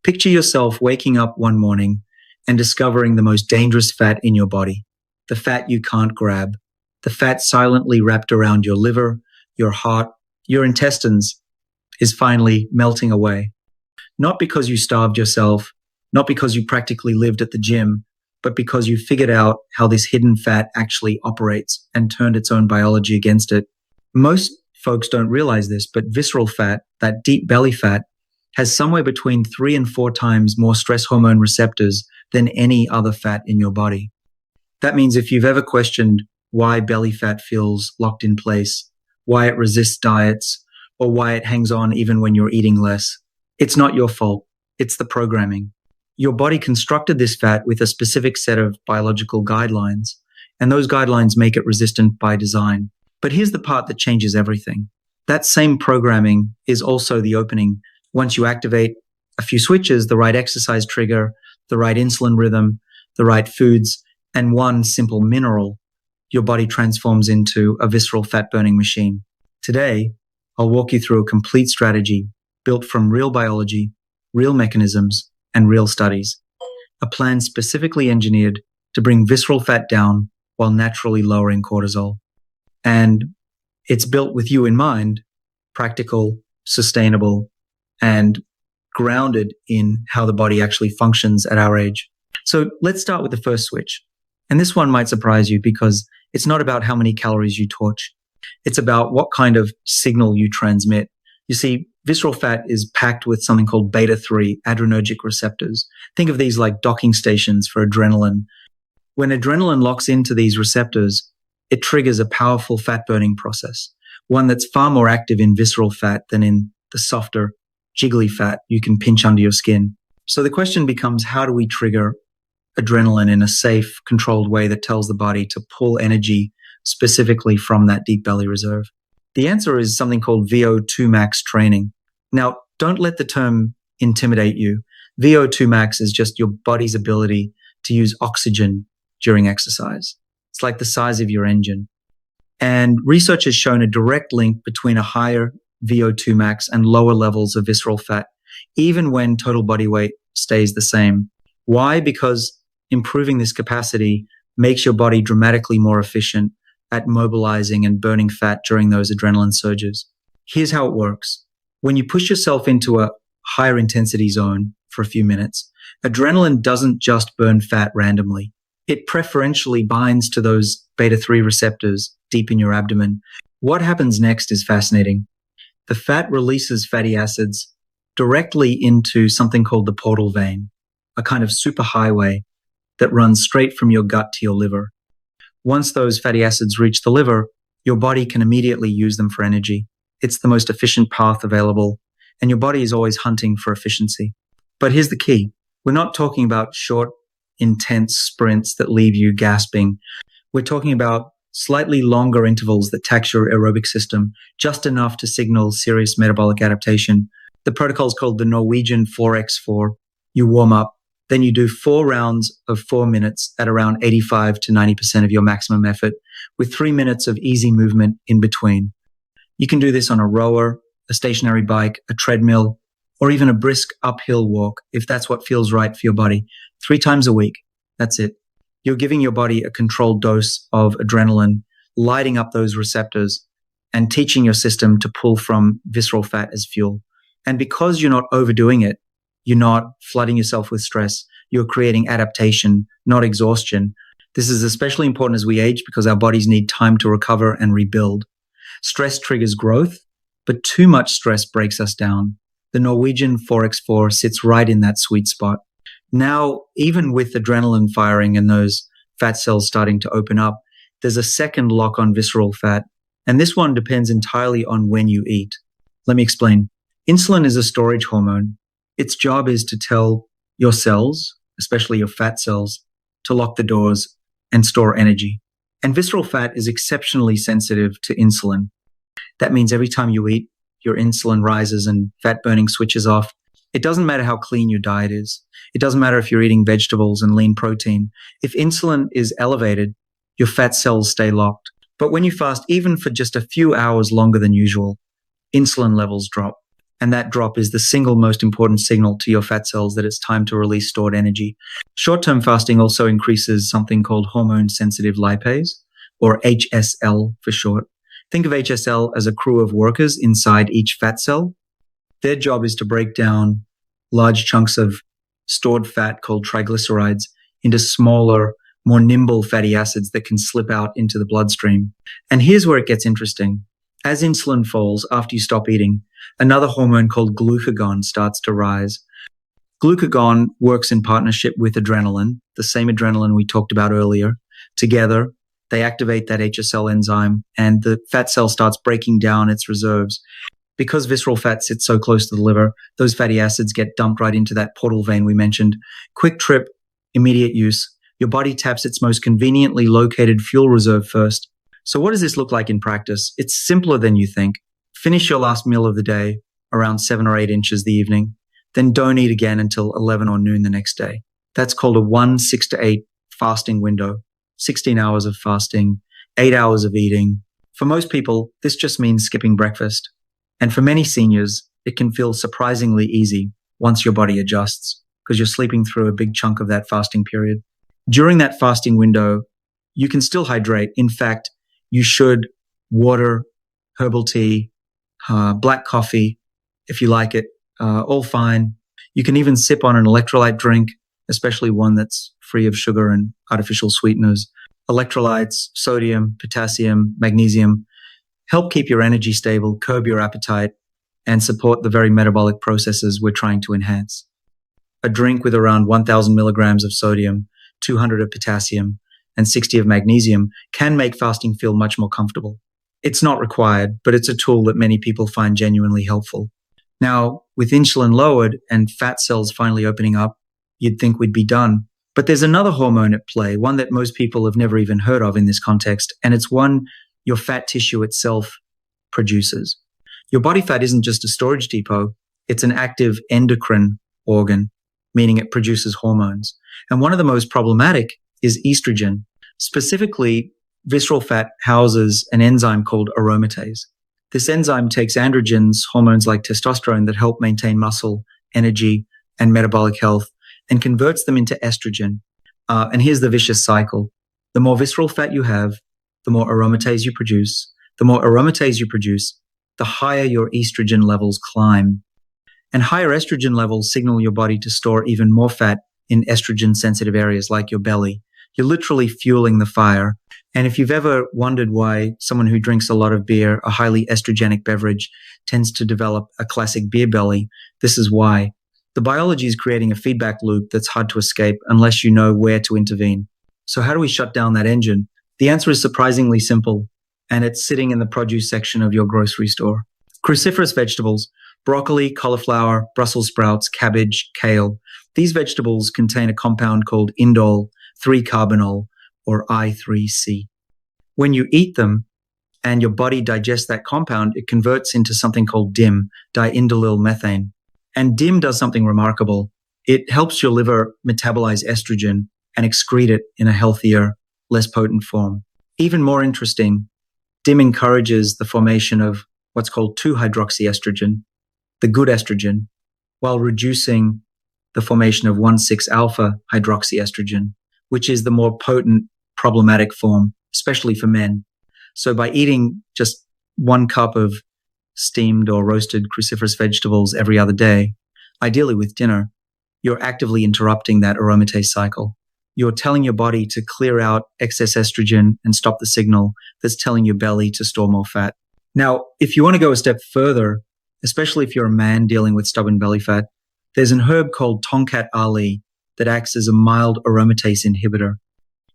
Picture yourself waking up one morning and discovering the most dangerous fat in your body, the fat you can't grab, the fat silently wrapped around your liver, your heart, your intestines is finally melting away. Not because you starved yourself, not because you practically lived at the gym, but because you figured out how this hidden fat actually operates and turned its own biology against it. Most folks don't realize this, but visceral fat, that deep belly fat, has somewhere between 3 and 4 times more stress hormone receptors than any other fat in your body. That means if you've ever questioned why belly fat feels locked in place, why it resists diets, or why it hangs on even when you're eating less, it's not your fault. It's the programming. Your body constructed this fat with a specific set of biological guidelines, and those guidelines make it resistant by design. But here's the part that changes everything. That same programming is also the opening. Once you activate a few switches, the right exercise trigger, the right insulin rhythm, the right foods, and one simple mineral, your body transforms into a visceral fat-burning machine. Today, I'll walk you through a complete strategy built from real biology, real mechanisms, and real studies. A plan specifically engineered to bring visceral fat down while naturally lowering cortisol. And it's built with you in mind, practical, sustainable, and grounded in how the body actually functions at our age. So let's start with the first switch. And this one might surprise you because it's not about how many calories you torch. It's about what kind of signal you transmit. You see, visceral fat is packed with something called beta-3 adrenergic receptors. Think of these like docking stations for adrenaline. When adrenaline locks into these receptors, it triggers a powerful fat-burning process, one that's far more active in visceral fat than in the softer, jiggly fat you can pinch under your skin. So the question becomes, how do we trigger adrenaline in a safe, controlled way that tells the body to pull energy specifically from that deep belly reserve? The answer is something called VO2 max training. Now, don't let the term intimidate you. VO2 max is just your body's ability to use oxygen during exercise. It's like the size of your engine. And research has shown a direct link between a higher VO2 max and lower levels of visceral fat, even when total body weight stays the same. Why? Because improving this capacity makes your body dramatically more efficient at mobilizing and burning fat during those adrenaline surges. Here's how it works. When you push yourself into a higher intensity zone for a few minutes, adrenaline doesn't just burn fat randomly. It preferentially binds to those beta-3 receptors deep in your abdomen. What happens next is fascinating. The fat releases fatty acids directly into something called the portal vein, a kind of superhighway that runs straight from your gut to your liver. Once those fatty acids reach the liver, your body can immediately use them for energy. It's the most efficient path available, and your body is always hunting for efficiency. But here's the key. We're not talking about short, intense sprints that leave you gasping. We're talking about slightly longer intervals that tax your aerobic system, just enough to signal serious metabolic adaptation. The protocol is called the Norwegian 4x4. You warm up, then you do 4 rounds of 4 minutes at around 85 to 90% of your maximum effort, with 3 minutes of easy movement in between. You can do this on a rower, a stationary bike, a treadmill, or even a brisk uphill walk, if that's what feels right for your body. 3 times a week. That's it. You're giving your body a controlled dose of adrenaline, lighting up those receptors, and teaching your system to pull from visceral fat as fuel. And because you're not overdoing it, you're not flooding yourself with stress, you're creating adaptation, not exhaustion. This is especially important as we age because our bodies need time to recover and rebuild. Stress triggers growth, but too much stress breaks us down. The Norwegian 4x4 sits right in that sweet spot. Now, even with adrenaline firing and those fat cells starting to open up, there's a second lock on visceral fat, and this one depends entirely on when you eat. Let me explain. Insulin is a storage hormone. Its job is to tell your cells, especially your fat cells, to lock the doors and store energy. And visceral fat is exceptionally sensitive to insulin. That means every time you eat, your insulin rises and fat burning switches off. It doesn't matter how clean your diet is. It doesn't matter if you're eating vegetables and lean protein. If insulin is elevated, your fat cells stay locked. But when you fast, even for just a few hours longer than usual, insulin levels drop. And that drop is the single most important signal to your fat cells that it's time to release stored energy. Short-term fasting also increases something called hormone-sensitive lipase, or HSL for short. Think of HSL as a crew of workers inside each fat cell. Their job is to break down large chunks of stored fat called triglycerides into smaller, more nimble fatty acids that can slip out into the bloodstream. And here's where it gets interesting. As insulin falls after you stop eating, another hormone called glucagon starts to rise. Glucagon works in partnership with adrenaline, the same adrenaline we talked about earlier. Together, they activate that HSL enzyme, and the fat cell starts breaking down its reserves. Because visceral fat sits so close to the liver, those fatty acids get dumped right into that portal vein we mentioned. Quick trip, immediate use. Your body taps its most conveniently located fuel reserve first. So what does this look like in practice? It's simpler than you think. Finish your last meal of the day around 7 or 8 inches the evening. Then don't eat again until 11 or noon the next day. That's called a 1-6 to 8 fasting window. 16 hours of fasting, 8 hours of eating. For most people, this just means skipping breakfast. And for many seniors, it can feel surprisingly easy once your body adjusts because you're sleeping through a big chunk of that fasting period. During that fasting window, you can still hydrate. In fact, you should water, herbal tea, black coffee, if you like it, all fine. You can even sip on an electrolyte drink, especially one that's free of sugar and artificial sweeteners. Electrolytes, sodium, potassium, magnesium, help keep your energy stable, curb your appetite, and support the very metabolic processes we're trying to enhance. A drink with around 1,000 milligrams of sodium, 200 of potassium, and 60 of magnesium can make fasting feel much more comfortable. It's not required, but it's a tool that many people find genuinely helpful. Now, with insulin lowered and fat cells finally opening up, you'd think we'd be done. But there's another hormone at play, one that most people have never even heard of in this context, and it's one your fat tissue itself produces. Your body fat isn't just a storage depot, it's an active endocrine organ, meaning it produces hormones. And one of the most problematic is estrogen. Specifically, visceral fat houses an enzyme called aromatase. This enzyme takes androgens, hormones like testosterone that help maintain muscle, energy, and metabolic health, and converts them into estrogen. And here's the vicious cycle. The more visceral fat you have, the more aromatase you produce. The more aromatase you produce, the higher your estrogen levels climb. And higher estrogen levels signal your body to store even more fat in estrogen-sensitive areas like your belly. You're literally fueling the fire. And if you've ever wondered why someone who drinks a lot of beer, a highly estrogenic beverage, tends to develop a classic beer belly, this is why. The biology is creating a feedback loop that's hard to escape unless you know where to intervene. So how do we shut down that engine? The answer is surprisingly simple, and it's sitting in the produce section of your grocery store. Cruciferous vegetables, broccoli, cauliflower, Brussels sprouts, cabbage, kale. These vegetables contain a compound called indole 3-carbinol, or I3C. When you eat them and your body digests that compound, it converts into something called DIM, diindolyl methane. And DIM does something remarkable. It helps your liver metabolize estrogen and excrete it in a healthier, less potent form. Even more interesting, DIM encourages the formation of what's called 2-hydroxyestrogen, the good estrogen, while reducing the formation of 1,6-alpha hydroxyestrogen, which is the more potent, problematic form, especially for men. So by eating just 1 cup of steamed or roasted cruciferous vegetables every other day, ideally with dinner, you're actively interrupting that aromatase cycle. You're telling your body to clear out excess estrogen and stop the signal that's telling your belly to store more fat. Now, if you want to go a step further, especially if you're a man dealing with stubborn belly fat, there's an herb called Tongkat Ali that acts as a mild aromatase inhibitor.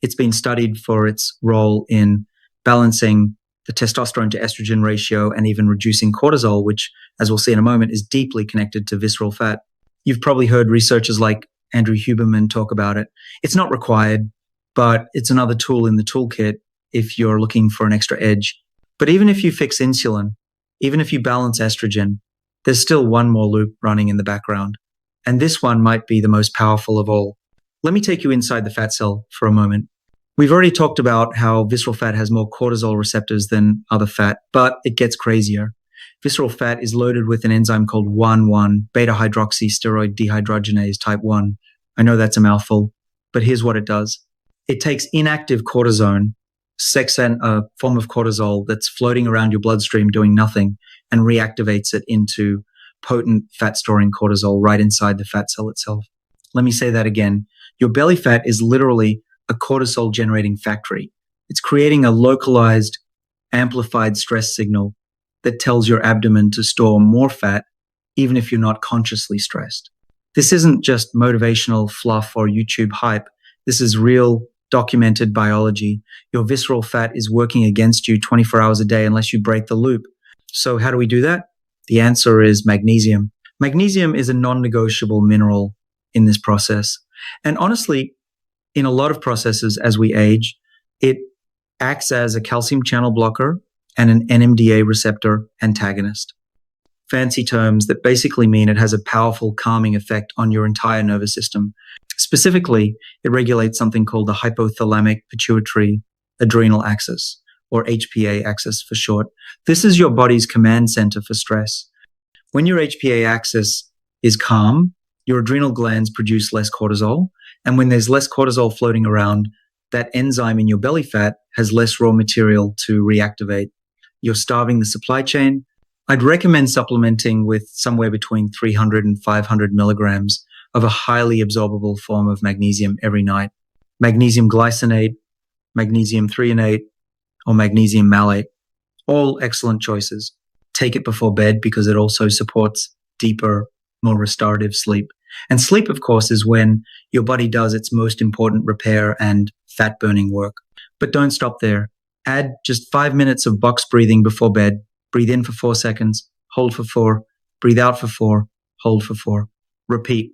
It's been studied for its role in balancing the testosterone to estrogen ratio and even reducing cortisol, which, as we'll see in a moment, is deeply connected to visceral fat. You've probably heard researchers like Andrew Huberman talk about it. It's not required, but it's another tool in the toolkit if you're looking for an extra edge. But even if you fix insulin, even if you balance estrogen, there's still one more loop running in the background. And this one might be the most powerful of all. Let me take you inside the fat cell for a moment. We've already talked about how visceral fat has more cortisol receptors than other fat, but it gets crazier. Visceral fat is loaded with an enzyme called 1,1-beta-hydroxysteroid dehydrogenase type 1. I know that's a mouthful, but here's what it does. It takes inactive cortisone, a form of cortisol that's floating around your bloodstream doing nothing, and reactivates it into potent fat-storing cortisol right inside the fat cell itself. Let me say that again. Your belly fat is literally a cortisol-generating factory. It's creating a localized, amplified stress signal that tells your abdomen to store more fat, even if you're not consciously stressed. This isn't just motivational fluff or YouTube hype. This is real, documented biology. Your visceral fat is working against you 24 hours a day unless you break the loop. So how do we do that? The answer is magnesium. Magnesium is a non-negotiable mineral in this process. And honestly, in a lot of processes as we age, it acts as a calcium channel blocker and an NMDA receptor antagonist. Fancy terms that basically mean it has a powerful calming effect on your entire nervous system. Specifically, it regulates something called the hypothalamic pituitary adrenal axis, or HPA axis for short. This is your body's command center for stress. When your HPA axis is calm, your adrenal glands produce less cortisol, and when there's less cortisol floating around, that enzyme in your belly fat has less raw material to reactivate. You're starving the supply chain. I'd recommend supplementing with somewhere between 300 and 500 milligrams of a highly absorbable form of magnesium every night. Magnesium glycinate, magnesium threonate, or magnesium malate. All excellent choices. Take it before bed because it also supports deeper, more restorative sleep. And sleep, of course, is when your body does its most important repair and fat-burning work. But don't stop there. Add just 5 minutes of box breathing before bed. Breathe in for 4 seconds, hold for 4, breathe out for 4, hold for 4. Repeat.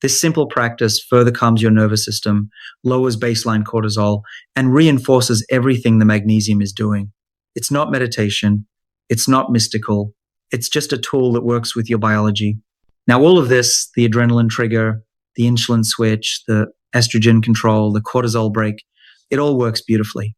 This simple practice further calms your nervous system, lowers baseline cortisol, and reinforces everything the magnesium is doing. It's not meditation. It's not mystical. It's just a tool that works with your biology. Now, all of this, the adrenaline trigger, the insulin switch, the estrogen control, the cortisol brake, it all works beautifully.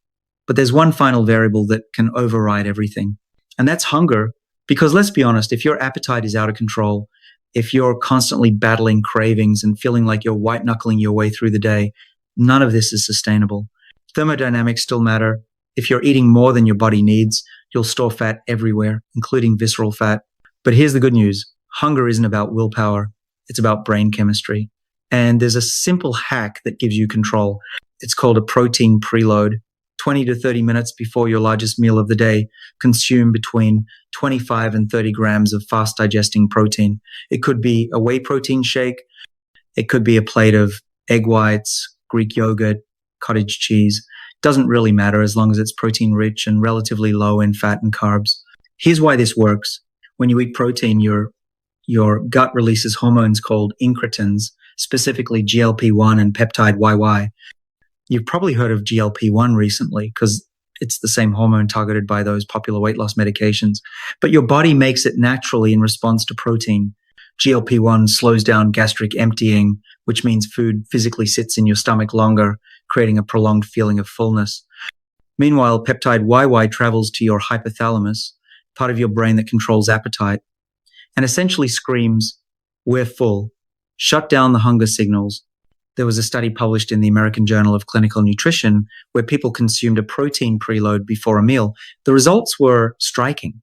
But there's one final variable that can override everything, and that's hunger. Because let's be honest, if your appetite is out of control, if you're constantly battling cravings and feeling like you're white-knuckling your way through the day, none of this is sustainable. Thermodynamics still matter. If you're eating more than your body needs, you'll store fat everywhere, including visceral fat. But here's the good news. Hunger isn't about willpower. It's about brain chemistry. And there's a simple hack that gives you control. It's called a protein preload. 20 to 30 minutes before your largest meal of the day, consume between 25 and 30 grams of fast digesting protein. It could be a whey protein shake. It could be a plate of egg whites, Greek yogurt, cottage cheese. Doesn't really matter as long as it's protein rich and relatively low in fat and carbs. Here's why this works. When you eat protein, your gut releases hormones called incretins, specifically GLP-1 and peptide YY. You've probably heard of GLP-1 recently because it's the same hormone targeted by those popular weight loss medications. But your body makes it naturally in response to protein. GLP-1 slows down gastric emptying, which means food physically sits in your stomach longer, creating a prolonged feeling of fullness. Meanwhile, peptide YY travels to your hypothalamus, part of your brain that controls appetite, and essentially screams, "We're full." Shut down the hunger signals. There was a study published in the American Journal of Clinical Nutrition where people consumed a protein preload before a meal. The results were striking.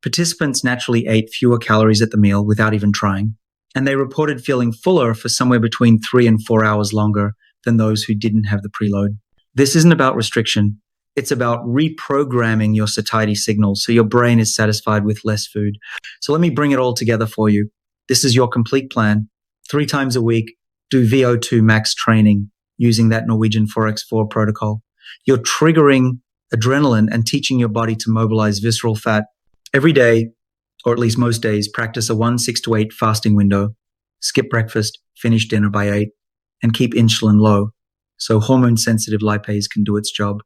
Participants naturally ate fewer calories at the meal without even trying, and they reported feeling fuller for somewhere between 3 and 4 hours longer than those who didn't have the preload. This isn't about restriction. It's about reprogramming your satiety signals so your brain is satisfied with less food. So let me bring it all together for you. This is your complete plan. 3 times a week, do VO2 max training using that Norwegian 4x4 protocol. You're triggering adrenaline and teaching your body to mobilize visceral fat. Every day, or at least most days, practice a 6 to 8 fasting window. Skip breakfast, finish dinner by 8, and keep insulin low so hormone-sensitive lipase can do its job.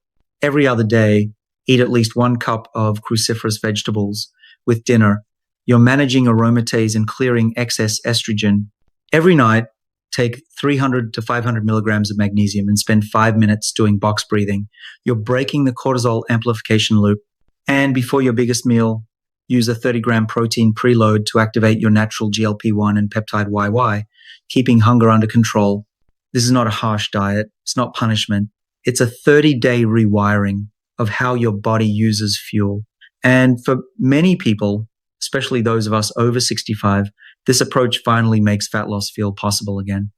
Every other day, eat at least 1 cup of cruciferous vegetables with dinner. You're managing aromatase and clearing excess estrogen. Every night, take 300 to 500 milligrams of magnesium and spend 5 minutes doing box breathing. You're breaking the cortisol amplification loop. And before your biggest meal, use a 30-gram protein preload to activate your natural GLP-1 and peptide YY, keeping hunger under control. This is not a harsh diet. It's not punishment. It's a 30-day rewiring of how your body uses fuel. And for many people, especially those of us over 65, this approach finally makes fat loss feel possible again.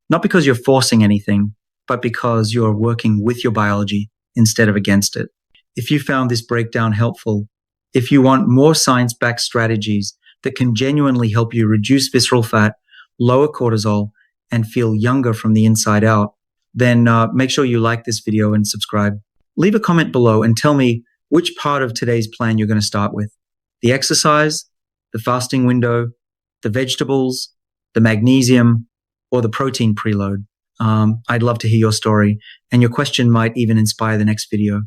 Not because you're forcing anything, but because you're working with your biology instead of against it. If you found this breakdown helpful, if you want more science-backed strategies that can genuinely help you reduce visceral fat, lower cortisol, and feel younger from the inside out, then make sure you like this video and subscribe. Leave a comment below and tell me which part of today's plan you're going to start with. The exercise, the fasting window, the vegetables, the magnesium, or the protein preload. I'd love to hear your story, and your question might even inspire the next video.